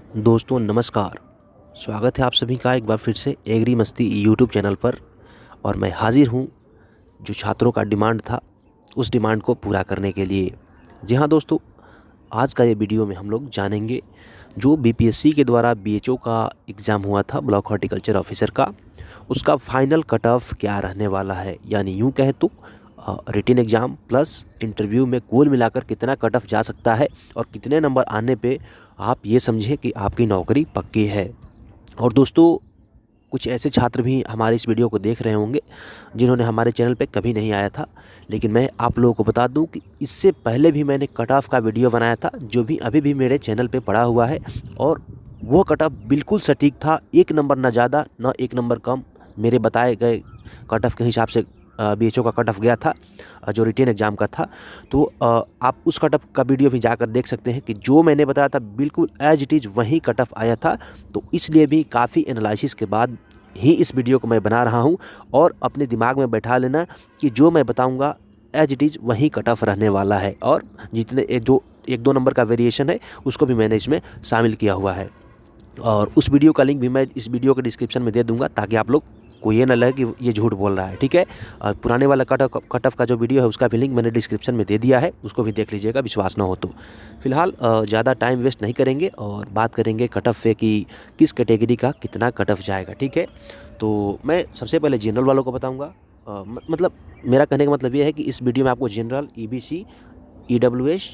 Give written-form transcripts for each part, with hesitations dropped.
दोस्तों नमस्कार। स्वागत है आप सभी का एक बार फिर से एग्री मस्ती यूट्यूब चैनल पर। और मैं हाजिर हूँ जो छात्रों का डिमांड था उस डिमांड को पूरा करने के लिए। जी हाँ दोस्तों, आज का ये वीडियो में हम लोग जानेंगे जो बीपीएससी के द्वारा बीएचओ का एग्ज़ाम हुआ था ब्लॉक हॉर्टिकल्चर ऑफिसर का, उसका फाइनल कट ऑफ क्या रहने वाला है। यानी यूँ कहें तो रिटन एग्ज़ाम प्लस इंटरव्यू में कुल मिलाकर कितना कट ऑफ जा सकता है और कितने नंबर आने पे आप ये समझें कि आपकी नौकरी पक्की है। और दोस्तों, कुछ ऐसे छात्र भी हमारे इस वीडियो को देख रहे होंगे जिन्होंने हमारे चैनल पे कभी नहीं आया था, लेकिन मैं आप लोगों को बता दूं कि इससे पहले भी मैंने कट ऑफ का वीडियो बनाया था जो भी अभी भी मेरे चैनल पे पड़ा हुआ है। और वो कट ऑफ बिल्कुल सटीक था, एक नंबर ना ज़्यादा ना एक नंबर कम। मेरे बताए गए कट ऑफ के हिसाब से बीएचओ का कट ऑफ गया था जो रिटेन एग्ज़ाम का था। तो आप उस कट ऑफ का वीडियो भी जाकर देख सकते हैं कि जो मैंने बताया था बिल्कुल एज इट इज़ वही कट ऑफ आया था। तो इसलिए भी काफ़ी एनालिसिस के बाद ही इस वीडियो को मैं बना रहा हूं। और अपने दिमाग में बैठा लेना कि जो मैं बताऊंगा एज इट इज़ वही कट ऑफ रहने वाला है, और जितने जो एक दो नंबर का वेरिएशन है उसको भी मैंने इसमें शामिल किया हुआ है। और उस वीडियो का लिंक भी मैं इस वीडियो के डिस्क्रिप्शन में दे दूंगा ताकि आप लोग को ये ना लगे कि ये झूठ बोल रहा है, ठीक है। और पुराने वाला कट ऑफ का जो वीडियो है उसका भी लिंक मैंने डिस्क्रिप्शन में दे दिया है, उसको भी देख लीजिएगा विश्वास ना हो तो। फिलहाल ज़्यादा टाइम वेस्ट नहीं करेंगे और बात करेंगे कट ऑफ पे कि किस कैटेगरी का कितना कट ऑफ जाएगा, ठीक है। तो मैं सबसे पहले जनरल वालों को बताऊँगा। मतलब मेरा कहने का मतलब ये है कि इस वीडियो में आपको general, EBC, EWS,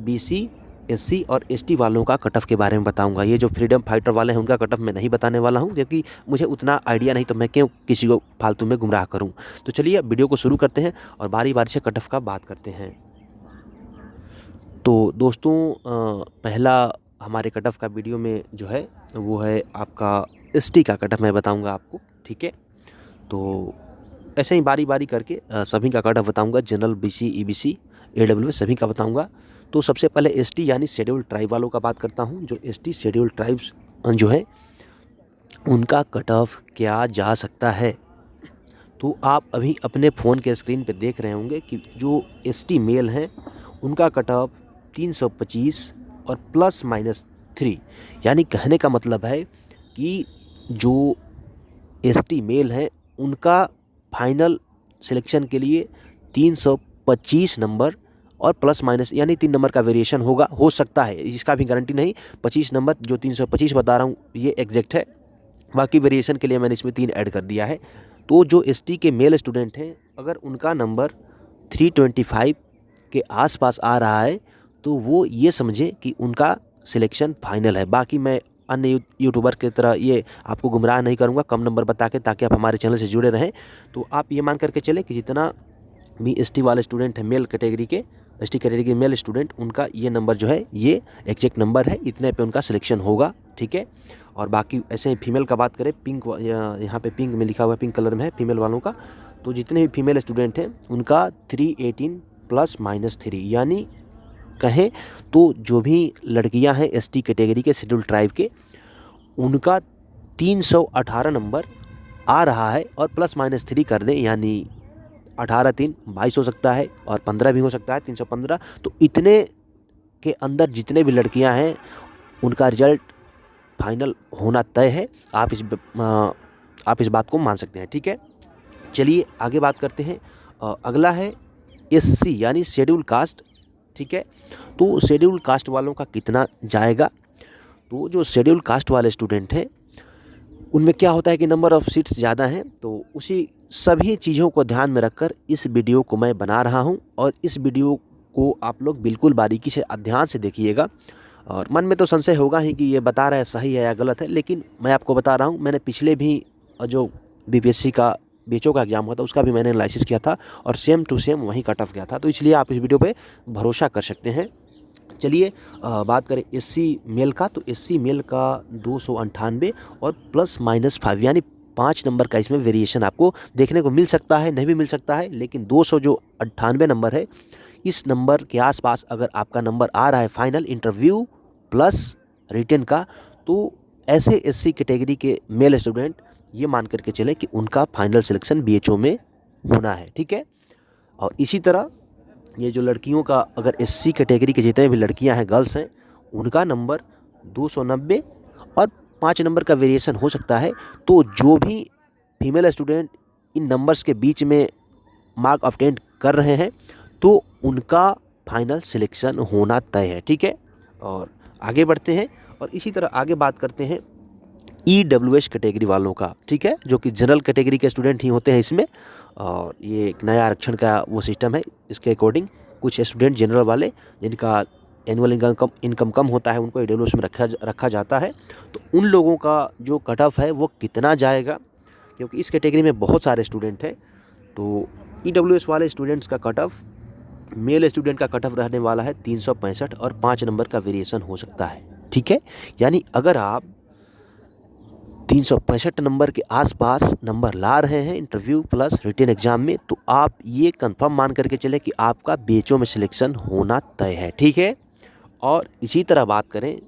BC, SC और एसटी वालों का कट ऑफ के बारे में बताऊंगा। ये जो फ्रीडम फाइटर वाले हैं उनका कट ऑफ मैं नहीं बताने वाला हूं, क्योंकि मुझे उतना आइडिया नहीं, तो मैं क्यों किसी को फालतू में गुमराह करूं। तो चलिए अब वीडियो को शुरू करते हैं और बारी बारी से कट ऑफ का बात करते हैं। तो दोस्तों, पहला हमारे कट ऑफ का वीडियो में जो है वो है आपका एसटी का कट ऑफ मैं बताऊँगा आपको, ठीक है। तो ऐसे ही बारी बारी करके सभी का कट ऑफ बताऊँगा, जनरल, बीसी, ईबीसी, एडब्ल्यूएस सभी का बताऊँगा। तो सबसे पहले एसटी यानी शेड्यूल्ड ट्राइब वालों का बात करता हूँ। जो एसटी शेड्यूल्ड ट्राइब्स जो है उनका कट ऑफ क्या जा सकता है। तो आप अभी अपने फ़ोन के स्क्रीन पे देख रहे होंगे कि जो एसटी मेल हैं उनका कट ऑफ 325 और प्लस माइनस 3। यानी कहने का मतलब है कि जो एसटी मेल हैं उनका फाइनल सिलेक्शन के लिए 325 नंबर और प्लस माइनस यानी 3 नंबर का वेरिएशन होगा, हो सकता है, इसका भी गारंटी नहीं। 25 नंबर जो 325 बता रहा हूँ ये एग्जैक्ट है, बाकी वेरिएशन के लिए मैंने इसमें 3 ऐड कर दिया है। तो जो एसटी के मेल स्टूडेंट हैं अगर उनका नंबर 325 के आसपास आ रहा है तो वो ये समझे कि उनका सिलेक्शन फाइनल है। बाकी मैं अन्य यूट्यूबर की तरह ये आपको गुमराह नहीं करूँगा कम नंबर बता के, ताकि आप हमारे चैनल से जुड़े रहें। तो आप ये मान करके चले कि जितना भी एसटी वाले स्टूडेंट हैं मेल कैटेगरी के, एसटी कैटेगरी के मेल स्टूडेंट, उनका ये नंबर जो है ये एग्जैक्ट नंबर है, इतने पे उनका सिलेक्शन होगा, ठीक है। और बाकी ऐसे ही फीमेल का बात करें, पिंक यहाँ पे पिंक में लिखा हुआ है, पिंक कलर में है फीमेल वालों का। तो जितने भी फीमेल स्टूडेंट हैं उनका 318 प्लस माइनस 3, यानी कहें तो जो भी लड़कियां हैं एसटी कैटेगरी के शेड्यूल ट्राइब के उनका 318 नंबर आ रहा है और प्लस माइनस 3 कर दें, यानी 18 3 22 हो सकता है और 15 भी हो सकता है, 315। तो इतने के अंदर जितने भी लड़कियां हैं उनका रिजल्ट फाइनल होना तय है। आप इस बात को मान सकते हैं, ठीक है। चलिए आगे बात करते हैं। अगला है एससी यानी शेड्यूल कास्ट, ठीक है। तो शेड्यूल कास्ट वालों का कितना जाएगा। तो जो शेड्यूल कास्ट वाले स्टूडेंट हैं उनमें क्या होता है कि नंबर ऑफ़ सीट्स ज़्यादा हैं, तो उसी सभी चीज़ों को ध्यान में रखकर इस वीडियो को मैं बना रहा हूं। और इस वीडियो को आप लोग बिल्कुल बारीकी से ध्यान से देखिएगा। और मन में तो संशय होगा ही कि ये बता रहा है सही है या गलत है, लेकिन मैं आपको बता रहा हूं, मैंने पिछले भी जो बीपीएससी का बीएचओ का एग्ज़ाम हुआ था उसका भी मैंने एनालिसिस किया था और सेम टू सेम वहीं कट ऑफ गया था। तो इसलिए आप इस वीडियो पे भरोसा कर सकते हैं। चलिए बात करें एससी मेल का। तो एससी मेल का 298 और प्लस माइनस 5 यानी 5 नंबर का इसमें वेरिएशन आपको देखने को मिल सकता है, नहीं भी मिल सकता है, लेकिन 298 नंबर है, इस नंबर के आसपास अगर आपका नंबर आ रहा है फाइनल इंटरव्यू प्लस रिटन का, तो ऐसे एससी कैटेगरी के मेल स्टूडेंट ये मान करके चले कि उनका फाइनल सिलेक्शन बीएचओ में होना है, ठीक है। और इसी तरह ये जो लड़कियों का अगर एससी कैटेगरी के जितने भी लड़कियां हैं गर्ल्स हैं उनका नंबर 290 और 5 नंबर का वेरिएशन हो सकता है। तो जो भी फीमेल स्टूडेंट इन नंबर्स के बीच में मार्क ऑब्टेन कर रहे हैं तो उनका फाइनल सिलेक्शन होना तय है, ठीक है। और आगे बढ़ते हैं और इसी तरह आगे बात करते हैं EWS कैटेगरी वालों का, ठीक है, जो कि जनरल कैटेगरी के स्टूडेंट ही होते हैं इसमें। और ये एक नया आरक्षण का वो सिस्टम है। इसके अकॉर्डिंग कुछ स्टूडेंट जनरल वाले जिनका एनुअल इनकम कम होता है उनको EWS में रखा जाता है। तो उन लोगों का जो कट ऑफ है वो कितना जाएगा, क्योंकि इस कैटेगरी में बहुत सारे स्टूडेंट हैं। तो EWS वाले स्टूडेंट्स का कट ऑफ, मेल स्टूडेंट का कट ऑफ रहने वाला है 365 और 5 नंबर का वेरिएशन हो सकता है, ठीक है। यानी अगर आप 365 नंबर के आसपास नंबर ला रहे हैं इंटरव्यू प्लस रिटन एग्जाम में, तो आप ये कंफर्म मान करके चलें कि आपका BHO में सिलेक्शन होना तय है, ठीक है। और इसी तरह बात करें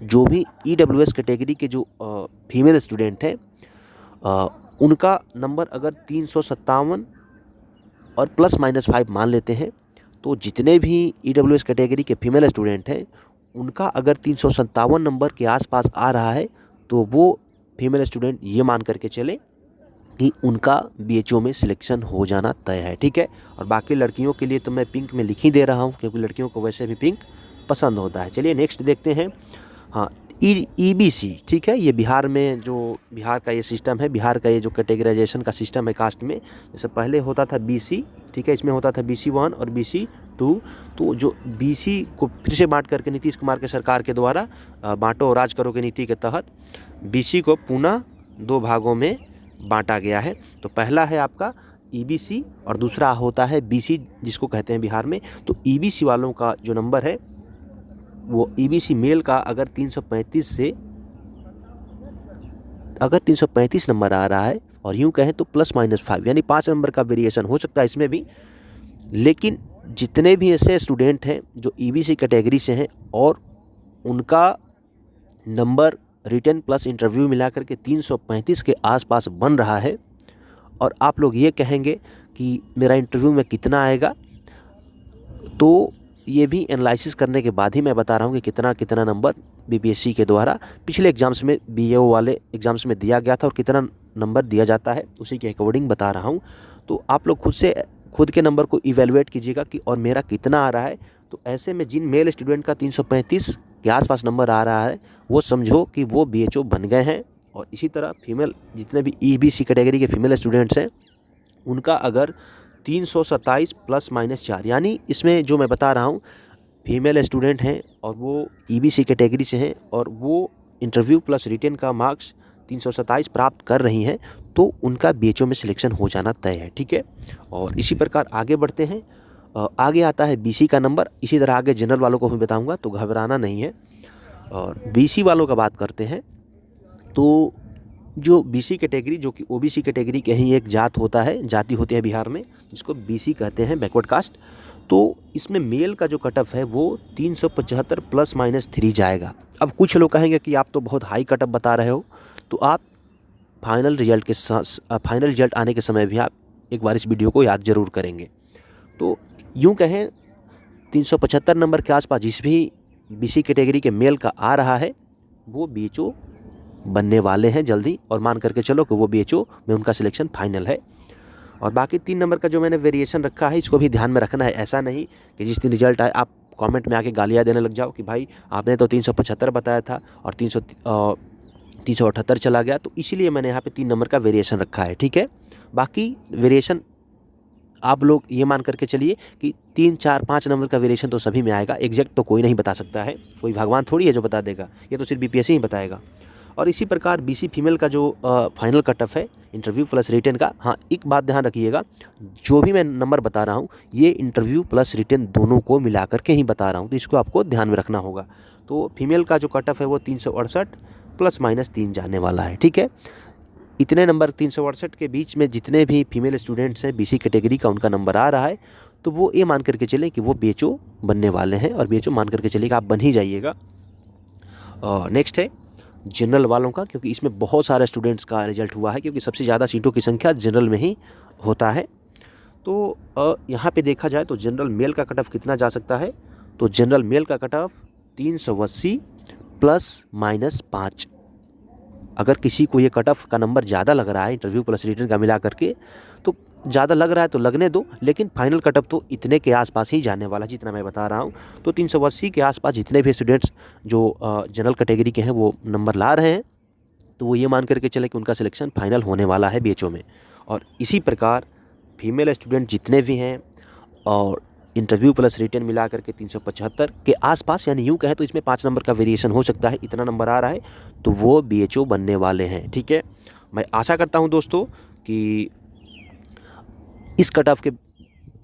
जो भी EWS कैटेगरी के जो फीमेल स्टूडेंट हैं उनका नंबर अगर 357 और ±5 मान लेते हैं, तो जितने भी EWS कैटेगरी के फीमेल स्टूडेंट हैं उनका अगर 357 नंबर के आसपास आ रहा है तो वो फीमेल स्टूडेंट ये मान करके चले कि उनका BHO में सिलेक्शन हो जाना तय है, ठीक है। और बाकी लड़कियों के लिए तो मैं पिंक में लिख ही दे रहा हूँ, क्योंकि लड़कियों को वैसे भी पिंक पसंद होता है। चलिए नेक्स्ट देखते हैं। हाँ, EBC, ठीक है। ये बिहार में जो बिहार का ये सिस्टम है, बिहार का ये जो कैटेगराइजेशन का सिस्टम है कास्ट में, जैसे पहले होता था BC, ठीक है, इसमें होता था BC1 और BC2। तो जो BC को फिर से बांट करके नीतीश कुमार के सरकार के द्वारा बांटो और राज करो की नीति के तहत BC को पुनः 2 भागों में बांटा गया है। तो पहला है आपका EBC और दूसरा होता है BC, जिसको कहते हैं बिहार में। तो EBC वालों का जो नंबर है वो EBC मेल का अगर 335 नंबर आ रहा है और यूं कहें तो ±5 यानी 5 नंबर का वेरिएशन हो सकता है इसमें भी। लेकिन जितने भी ऐसे स्टूडेंट हैं जो EBC कैटेगरी से हैं और उनका नंबर रिटन प्लस इंटरव्यू मिलाकर के 335 के आसपास बन रहा है और आप लोग ये कहेंगे कि मेरा इंटरव्यू में कितना आएगा, तो ये भी एनालिसिस करने के बाद ही मैं बता रहा हूँ कि कितना कितना नंबर BPSC के द्वारा पिछले एग्ज़ाम्स में BAO वाले एग्ज़ाम्स में दिया गया था और कितना नंबर दिया जाता है, उसी के अकॉर्डिंग बता रहा हूँ। तो आप लोग खुद के नंबर को इवेलुएट कीजिएगा कि और मेरा कितना आ रहा है। तो ऐसे में जिन मेल स्टूडेंट का 335 के आसपास नंबर आ रहा है वो समझो कि वो BHO बन गए हैं। और इसी तरह फीमेल जितने भी EBC कैटेगरी के फीमेल स्टूडेंट्स हैं उनका अगर 327 ±4, यानी इसमें जो मैं बता रहा हूँ फीमेल स्टूडेंट हैं और वो EBC कैटेगरी से हैं और वो इंटरव्यू प्लस रिटन का मार्क्स 327 प्राप्त कर रही हैं, तो उनका BHO में सिलेक्शन हो जाना तय है, ठीक है। और इसी प्रकार आगे बढ़ते हैं। आगे आता है BC का नंबर। इसी तरह आगे जनरल वालों को भी बताऊंगा, तो घबराना नहीं है। और BC वालों का बात करते हैं तो जो BC कैटेगरी जो कि OBC कैटेगरी के ही एक जाति होती है बिहार में, जिसको BC कहते हैं, बैकवर्ड कास्ट। तो इसमें मेल का जो कटअप है वो 375 ±3 जाएगा। अब कुछ लोग कहेंगे कि आप तो बहुत हाई कटअप बता रहे हो, तो आप फाइनल रिजल्ट आने के समय भी आप एक बार इस वीडियो को याद ज़रूर करेंगे। तो यूँ कहें 375 नंबर के आसपास जिस भी BC कैटेगरी के मेल का आ रहा है वो BHO बनने वाले हैं जल्दी, और मान करके चलो कि वो BHO में उनका सिलेक्शन फाइनल है। और बाकी 3 नंबर का जो मैंने वेरिएशन रखा है इसको भी ध्यान में रखना है। ऐसा नहीं कि जिस दिन रिजल्ट आए आप कमेंट में आके गालियाँ देने लग जाओ कि भाई आपने तो 375 बताया था और 378 चला गया। तो इसीलिए मैंने यहाँ पे 3 नंबर का वेरिएशन रखा है, ठीक है। बाकी वेरिएशन आप लोग ये मान करके चलिए कि 3, 4, 5 नंबर का वेरिएशन तो सभी में आएगा। एग्जैक्ट तो कोई नहीं बता सकता है, कोई भगवान थोड़ी है जो बता देगा, ये तो सिर्फ BPSC ही बताएगा। और इसी प्रकार BC फीमेल का जो फाइनल कटअप है इंटरव्यू प्लस रिटन का, हाँ एक बात ध्यान रखिएगा, जो भी मैं नंबर बता रहा हूँ ये इंटरव्यू प्लस रिटन दोनों को मिला करके ही बता रहा हूँ, तो इसको आपको ध्यान में रखना होगा। तो फीमेल का जो कटअप है वो 368 ±3 जाने वाला है, ठीक है। इतने नंबर 368 के बीच में जितने भी फीमेल स्टूडेंट्स हैं BC कैटेगरी का उनका नंबर आ रहा है, तो वो ये मान करके चलें कि वो BHO बनने वाले हैं, और BHO मान करके चलिएगा आप बन ही जाइएगा। नेक्स्ट है जनरल वालों का, क्योंकि इसमें बहुत सारे स्टूडेंट्स का रिजल्ट हुआ है, क्योंकि सबसे ज़्यादा सीटों की संख्या जनरल में ही होता है। तो यहाँ पे देखा जाए तो जनरल मेल का कट ऑफ कितना जा सकता है, तो जनरल मेल का कट ऑफ 380 ±5। अगर किसी को ये कट ऑफ का नंबर ज़्यादा लग रहा है इंटरव्यू प्लस रिटन का मिला करके, तो ज़्यादा लग रहा है तो लगने दो, लेकिन फाइनल कट ऑफ तो इतने के आसपास ही जाने वाला है जितना मैं बता रहा हूँ। तो 380 के आसपास जितने भी स्टूडेंट्स जो जनरल कैटेगरी के हैं वो नंबर ला रहे हैं, तो वो ये मान करके चले कि उनका सिलेक्शन फाइनल होने वाला है BHO में। और इसी प्रकार फीमेल स्टूडेंट जितने भी हैं और इंटरव्यू प्लस रिटन मिला करके 375 के आसपास, यानी यूँ कहें तो इसमें 5 नंबर का वेरिएशन हो सकता है, इतना नंबर आ रहा है, तो वो BHO बनने वाले हैं। ठीक है, मैं आशा करता हूँ दोस्तों कि इस कट ऑफ के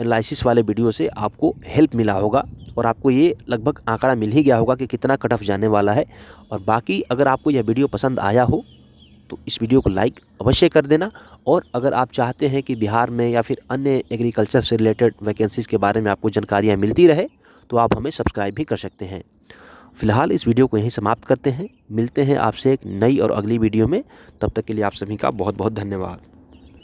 एनालिसिस वाले वीडियो से आपको हेल्प मिला होगा और आपको ये लगभग आंकड़ा मिल ही गया होगा कि कितना कट ऑफ जाने वाला है। और बाकी अगर आपको यह वीडियो पसंद आया हो तो इस वीडियो को लाइक अवश्य कर देना। और अगर आप चाहते हैं कि बिहार में या फिर अन्य एग्रीकल्चर से रिलेटेड वैकेंसीज़ के बारे में आपको जानकारियाँ मिलती रहे, तो आप हमें सब्सक्राइब भी कर सकते हैं। फ़िलहाल इस वीडियो को यहीं समाप्त करते हैं, मिलते हैं आपसे एक नई और अगली वीडियो में। तब तक के लिए आप सभी का बहुत बहुत धन्यवाद।